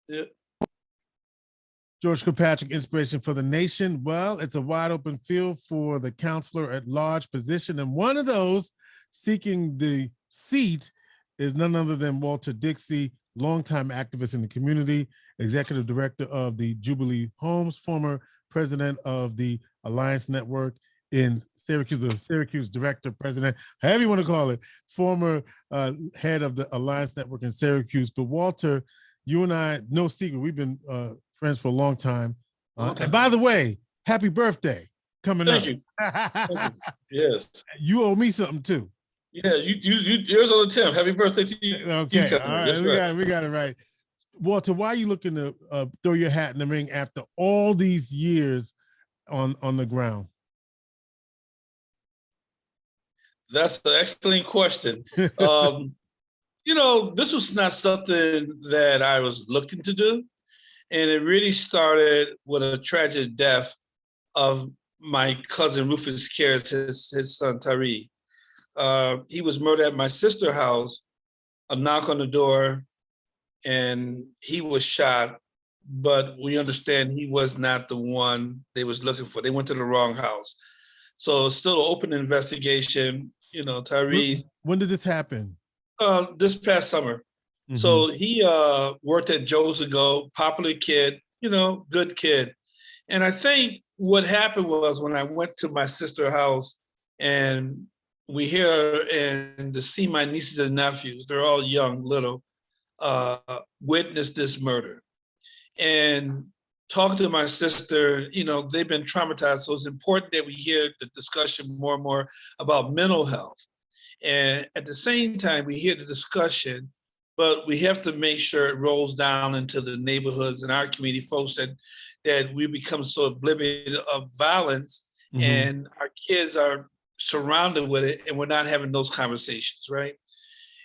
Yeah. George Kilpatrick, inspiration for the nation. Well, it's a wide open field for the counselor at large position. And one of those seeking the seat is none other than Walter Dixie, longtime activist in the community, executive director of the Jubilee Homes, former president of the Alliance Network in Syracuse, the Syracuse director, president, however you want to call it, former head of the Alliance Network in Syracuse. But Walter, you and I, no secret, we've been friends for a long time. And by the way, happy birthday coming up. Thank you. Yes. You owe me something too. Yeah, yours on the 10th. Happy birthday to you. Okay, all right, we got it right. Walter, why are you looking to throw your hat in the ring after all these years on the ground? That's an excellent question. You know, this was not something that I was looking to do. And it really started with a tragic death of my cousin Rufus Cares, his son Tyree. He was murdered at my sister's house. A knock on the door, and he was shot. But we understand he was not the one they was looking for. They went to the wrong house. So it's still an open investigation. You know, Tyree. When did this happen? This past summer. Mm-hmm. So he worked at Joe's ago, popular kid, you know, good kid. And I think what happened was when I went to my sister's house and we hear and to see my nieces and nephews, they're all young, little, witness this murder. And talking to my sister, you know, they've been traumatized. So it's important that we hear the discussion more and more about mental health. And at the same time, we hear the discussion, but we have to make sure it rolls down into the neighborhoods and our community folks that we become so oblivious of violence and our kids are surrounded with it and we're not having those conversations, right?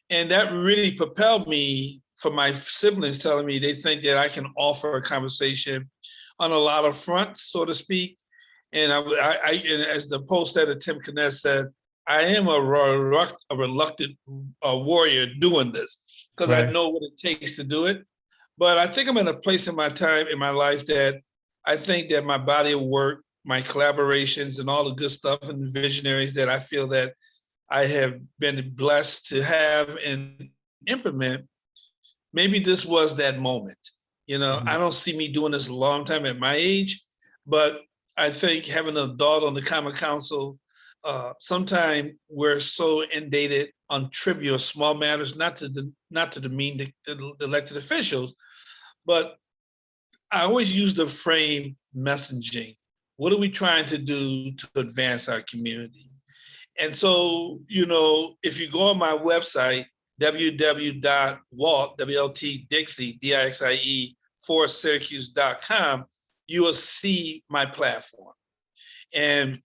And that really propelled me for my siblings telling me they think that I can offer a conversation on a lot of fronts, so to speak. And I as the post editor Tim Kenneth said, I am a reluctant warrior doing this because I know what it takes to do it. But I think I'm in a place in my time, in my life that I think that my body of work, my collaborations and all the good stuff and the visionaries that I feel that I have been blessed to have and implement, maybe this was that moment. You know, I don't see me doing this a long time at my age, but I think having an adult on the Common Council, sometimes we're so inundated on trivial small matters, not to demean the elected officials, but I always use the frame messaging. What are we trying to do to advance our community? And so, you know, if you go on my website, www.waltdixie, you will see my platform. And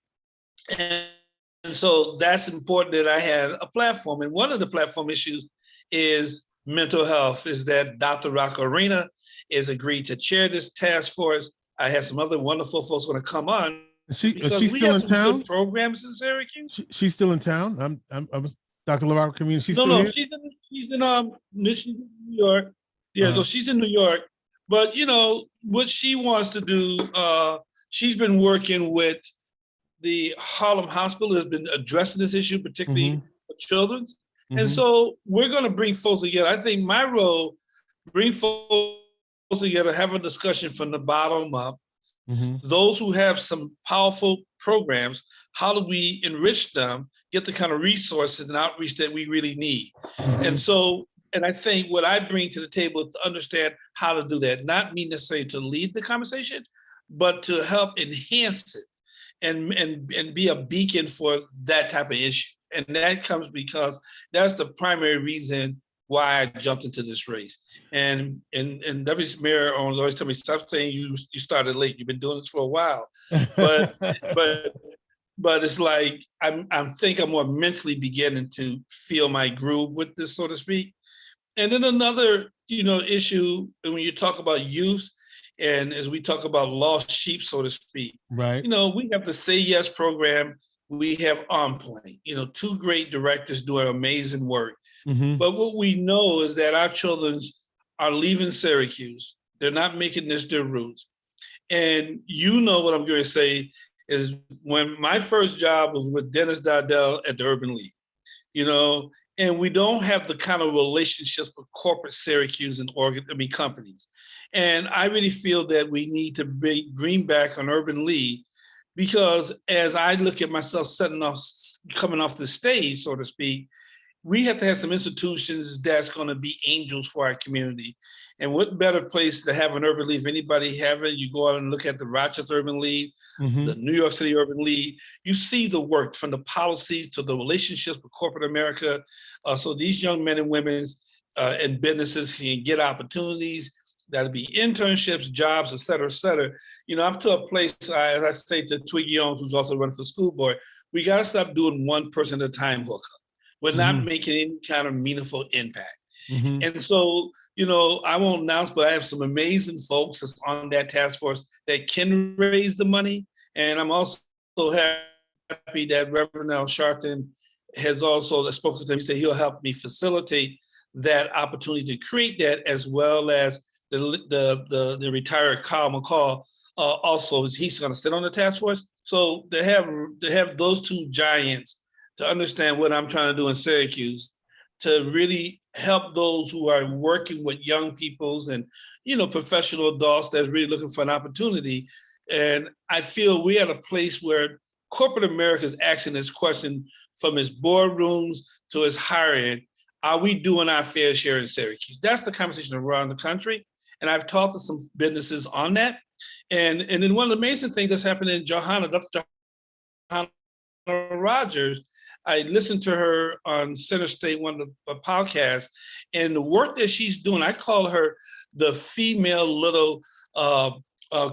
so that's important that I had a platform. And one of the platform issues is mental health, is that Dr. Rocco Arena is agreed to chair this task force. I have some other wonderful folks going to come on. Is she still in town? Good programs in Syracuse. She's still in town. I'm Dr. LaRocco community. She's still here? She's in New York. Yeah, so she's in New York. But you know what she wants to do. She's been working with the Harlem Hospital, has been addressing this issue, particularly for children. And so we're going to bring folks together. I think my role, bring folks together, have a discussion from the bottom up. Those who have some powerful programs, how do we enrich them, get the kind of resources and outreach that we really need? And so, and I think what I bring to the table is to understand how to do that, not me necessarily to lead the conversation, but to help enhance it and be a beacon for that type of issue. And that comes because that's the primary reason why I jumped into this race. And Deputy Mayor always tell me, stop saying you started late. You've been doing this for a while. But it's like I think I'm more mentally beginning to feel my groove with this, so to speak. And then another, you know, issue when you talk about youth, and as we talk about lost sheep, so to speak, right? You know, we have the Say Yes program. We have On Point. You know, two great directors doing amazing work. But what we know is that our children are leaving Syracuse. They're not making this their roots. And you know what I'm going to say is when my first job was with Dennis Dardell at the Urban League, and we don't have the kind of relationships with corporate Syracuse and companies. And I really feel that we need to bring back an Urban League, because as I look at myself coming off the stage, so to speak, we have to have some institutions that's going to be angels for our community. And what better place to have an Urban League? If anybody haven't, you go out and look at the Rochester Urban League, the New York City Urban League. You see the work from the policies to the relationships with corporate America. So these young men and women and businesses can get opportunities. That'll be internships, jobs, et cetera, et cetera. I'm to a place, as I say to Twiggy Jones, who's also running for school board, we got to stop doing one person at a time hookup. We're not making any kind of meaningful impact. And so, I won't announce, but I have some amazing folks that's on that task force that can raise the money. And I'm also happy that Reverend Al Sharpton has also spoken to me, said he'll help me facilitate that opportunity to create that, as well as the retired Kyle McCall. Also, he's going to sit on the task force. So to have those two giants to understand what I'm trying to do in Syracuse, to really help those who are working with young peoples and, professional adults that's really looking for an opportunity. And I feel we're at a place where corporate America is asking this question from its boardrooms to its hiring. Are we doing our fair share in Syracuse? That's the conversation around the country. And I've talked to some businesses on that. And then one of the amazing things that's happened in Johanna, Dr. Johanna Rogers, I listened to her on Center State, one of the podcasts, and the work that she's doing, I call her the female little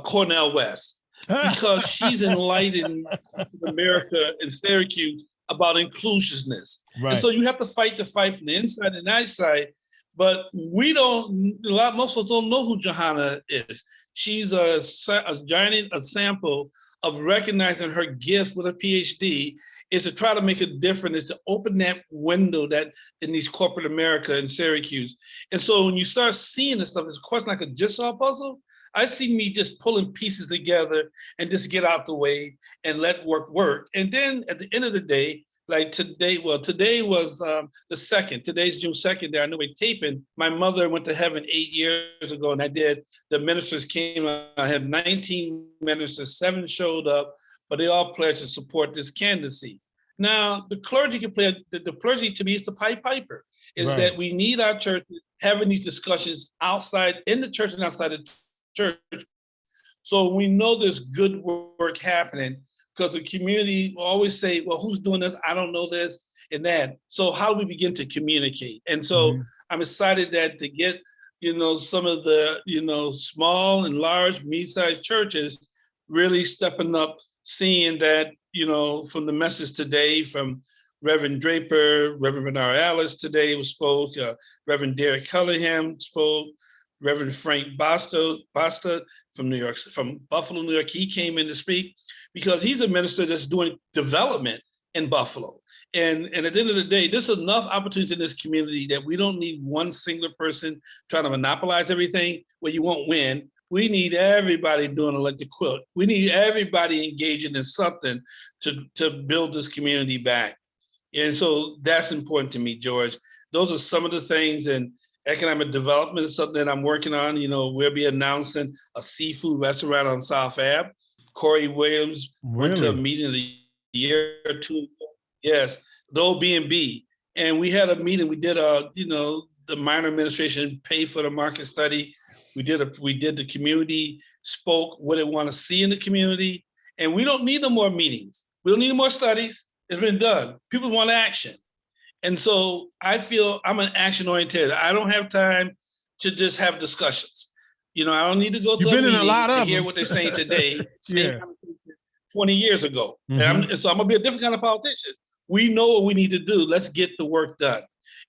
Cornell West, because she's enlightening America and Syracuse about inclusiveness. Right. And so you have to fight the fight from the inside and outside, but most of us don't know who Johanna is. She's a sample of recognizing her gift with a PhD is to try to make a difference, is to open that window that in these corporate America in Syracuse. And so when you start seeing this stuff, it's quite like a jigsaw puzzle. I see me just pulling pieces together and just get out the way and let work. And then at the end of the day, like today was the 2nd. Today's June 2nd. I know we're taping. My mother went to heaven 8 years ago, and the ministers came. I had 19 ministers, 7 showed up, but they all pledged to support this candidacy. Now, the clergy can play, the clergy to me is the Pied Piper, is right. That we need our churches having these discussions outside, in the church and outside the church. So we know there's good work happening, because the community will always say, well, who's doing this? I don't know this and that. So how do we begin to communicate? And so I'm excited that to get, some of the, small and large, mid-sized churches really stepping up, seeing that, from the message today from Reverend Draper, Reverend Bernard Alice today spoke, Reverend Derek Cunningham spoke, Reverend Frank Basta from Buffalo, New York, he came in to speak, because he's a minister that's doing development in Buffalo. And at the end of the day, there's enough opportunities in this community that we don't need one singular person trying to monopolize everything where you won't win. We need everybody doing like the quilt. We need everybody engaging in something to build this community back. And so that's important to me, George. Those are some of the things, and economic development is something that I'm working on. We'll be announcing a seafood restaurant on South Ave. Corey Williams went to a meeting a year or two. Yes, the OB&B. And we had a meeting. We did the minor administration paid for the market study. We did the community spoke what they want to see in the community. And we don't need no more meetings. We don't need more studies. It's been done. People want action. And so I feel I'm an action oriented. I don't have time to just have discussions. I don't need to go to a meeting to hear what they're saying today, same 20 years ago. And so I'm gonna be a different kind of politician. We know what we need to do. Let's get the work done.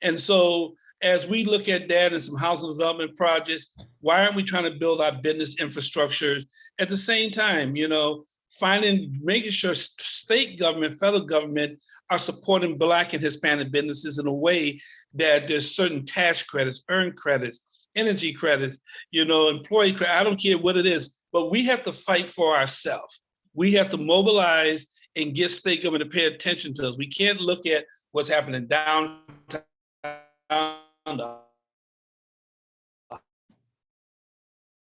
And so as we look at that and some housing development projects, why aren't we trying to build our business infrastructure at the same time, making sure state government, federal government are supporting Black and Hispanic businesses in a way that there's certain tax credits, earned credits, energy credits, employee credit. I don't care what it is, but we have to fight for ourselves. We have to mobilize and get state government to pay attention to us. We can't look at what's happening downtown,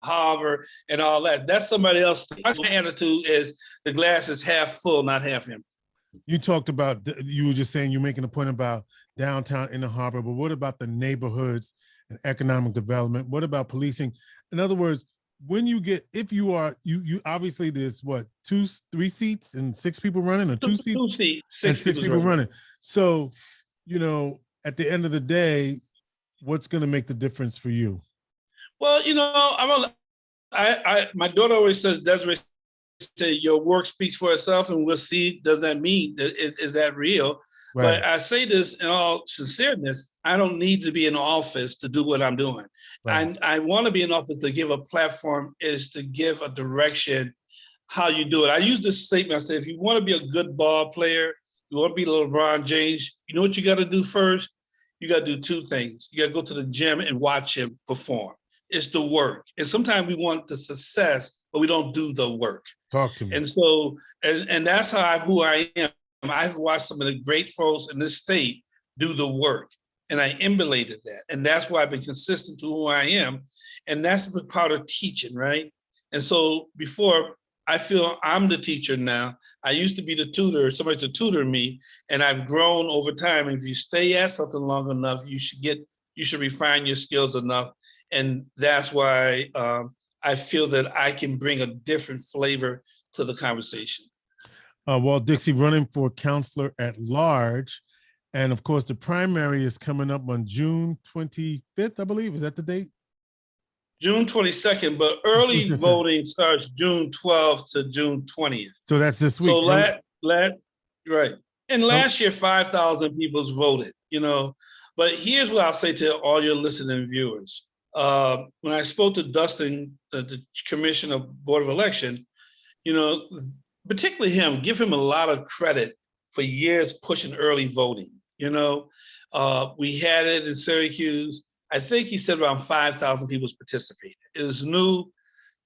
Harvard, and all that. That's somebody else. My attitude is the glass is half full, not half empty. You talked about, you were just saying, you're making a point about downtown in the harbor, but what about the neighborhoods and economic development? What about policing? In other words, when you get, if you are, you obviously there's what, 3 seats and 6 people running, or 2 seats? 2 seats, 6 people running. So, at the end of the day, what's going to make the difference for you? Well, my daughter always says, Desiree say your work speaks for itself, and we'll see, does that mean, is that real? Right. But I say this in all sincereness, I don't need to be in office to do what I'm doing. Right. I want to be in office to give a platform, is to give a direction, how you do it. I use this statement, I say, if you want to be a good ball player, you want to be LeBron James, you know what you got to do first? You got to do 2 things. You got to go to the gym and watch him perform. It's the work. And sometimes we want the success, but we don't do the work. Talk to me. And so, and that's who I am. I've watched some of the great folks in this state do the work, and I emulated that. And that's why I've been consistent to who I am. And that's part of teaching, right? And so before, I feel I'm the teacher now. I used to be the tutor, somebody to tutor me, and I've grown over time. And if you stay at something long enough, you should refine your skills enough. And that's why I feel that I can bring a different flavor to the conversation. Walt Dixie running for counselor at large. And of course, the primary is coming up on June 25th, I believe. Is that the date? June 22nd, but early voting starts June 12th to June 20th. So that's this week. So right. And last year, 5,000 people voted, But here's what I'll say to all your listening viewers. When I spoke to Dustin, the Commissioner of Board of Election, particularly him, give him a lot of credit for years pushing early voting. We had it in Syracuse. I think he said around 5,000 people participated. It was new.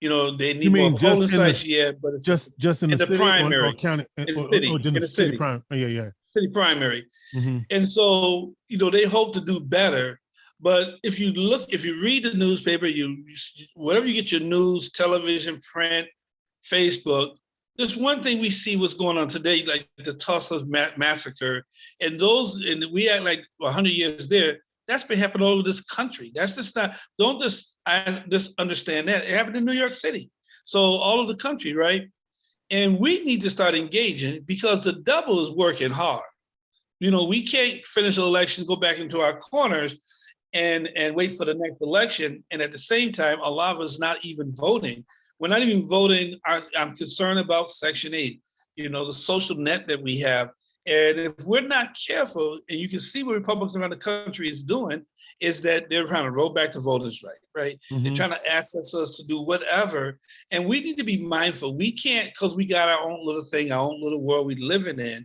They need more polling sites yet, but it's just in the city primary, or county, in the city primary. Oh, yeah. City primary. Mm-hmm. And so, they hope to do better. But if you read the newspaper, wherever you get your news, television, print, Facebook, there's one thing we see what's going on today, like the Tulsa massacre, and we act like 100 years there. That's been happening all over this country. That's just not. Don't just understand that it happened in New York City. So all over the country, right? And we need to start engaging because the devil is working hard. We can't finish an election, go back into our corners, and wait for the next election. And at the same time, a lot of us not even voting. We're not even voting. I'm concerned about Section 8, the social net that we have. And if we're not careful, and you can see what Republicans around the country is doing, is that they're trying to roll back to voters' right? Mm-hmm. They're trying to access us to do whatever. And we need to be mindful. We can't, because we got our own little thing, our own little world we living in.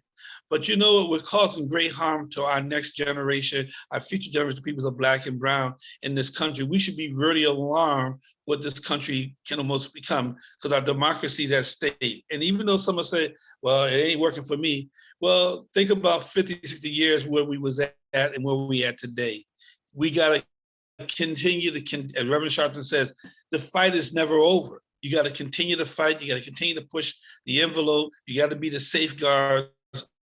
But we're causing great harm to our next generation, our future generation, people of Black and brown in this country. We should be really alarmed what this country can almost become, because our democracy is at stake. And even though someone say, well, it ain't working for me, well, think about 50, 60 years where we was at and where we at today. We got to continue as Reverend Sharpton says, the fight is never over. You got to continue to fight. You got to continue to push the envelope. You got to be the safeguard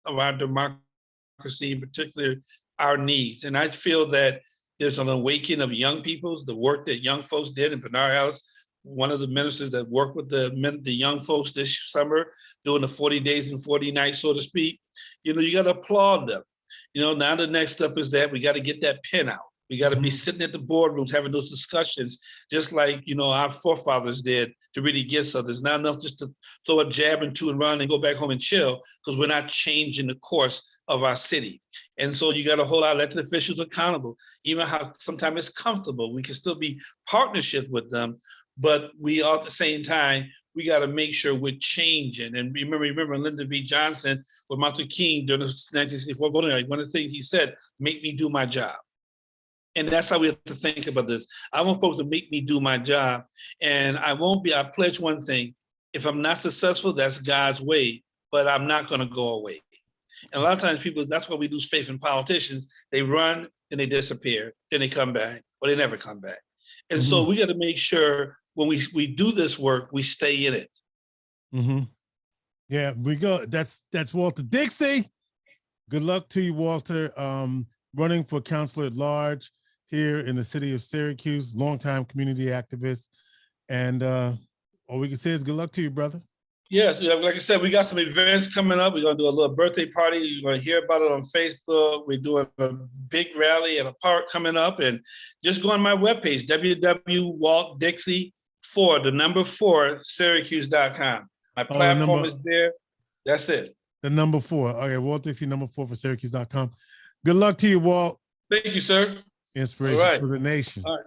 of our democracy, in particular our needs. And I feel that there's an awakening of young people, the work that young folks did in Bernard Alice, one of the ministers that worked with the young folks this summer, doing the 40 days and 40 nights, so to speak. You got to applaud them. Now the next step is that we got to get that pen out. We got to be sitting at the boardrooms having those discussions, just like, our forefathers did, to really get something. It's not enough just to throw a jab or two and run and go back home and chill, because we're not changing the course of our city. And so you got to hold our elected officials accountable, even how sometimes it's comfortable. We can still be partnership with them, but we all at the same time, we got to make sure we're changing. And remember Lyndon B. Johnson with Martin King during the 1964 voting, one of the things he said, make me do my job. And that's how we have to think about this. I want folks to make me do my job. And I pledge one thing. If I'm not successful, that's God's way, but I'm not going to go away. And a lot of times people, that's why we lose faith in politicians. They run, then they disappear, then they come back, or they never come back. And so we got to make sure when we do this work, we stay in it. Yeah, we go. That's Walter Dixie. Good luck to you, Walter. Running for councilor at large here in the city of Syracuse, longtime community activist. And all we can say is good luck to you, brother. Yes, like I said, we got some events coming up. We're going to do a little birthday party. You're going to hear about it on Facebook. We're doing a big rally at a park coming up. And just go on my webpage, www.waltdixie4, Syracuse.com. My platform is there. That's it. The number 4. Okay, Walt Dixie, number 4 for Syracuse.com. Good luck to you, Walt. Thank you, sir. Inspiration for the nation. All right.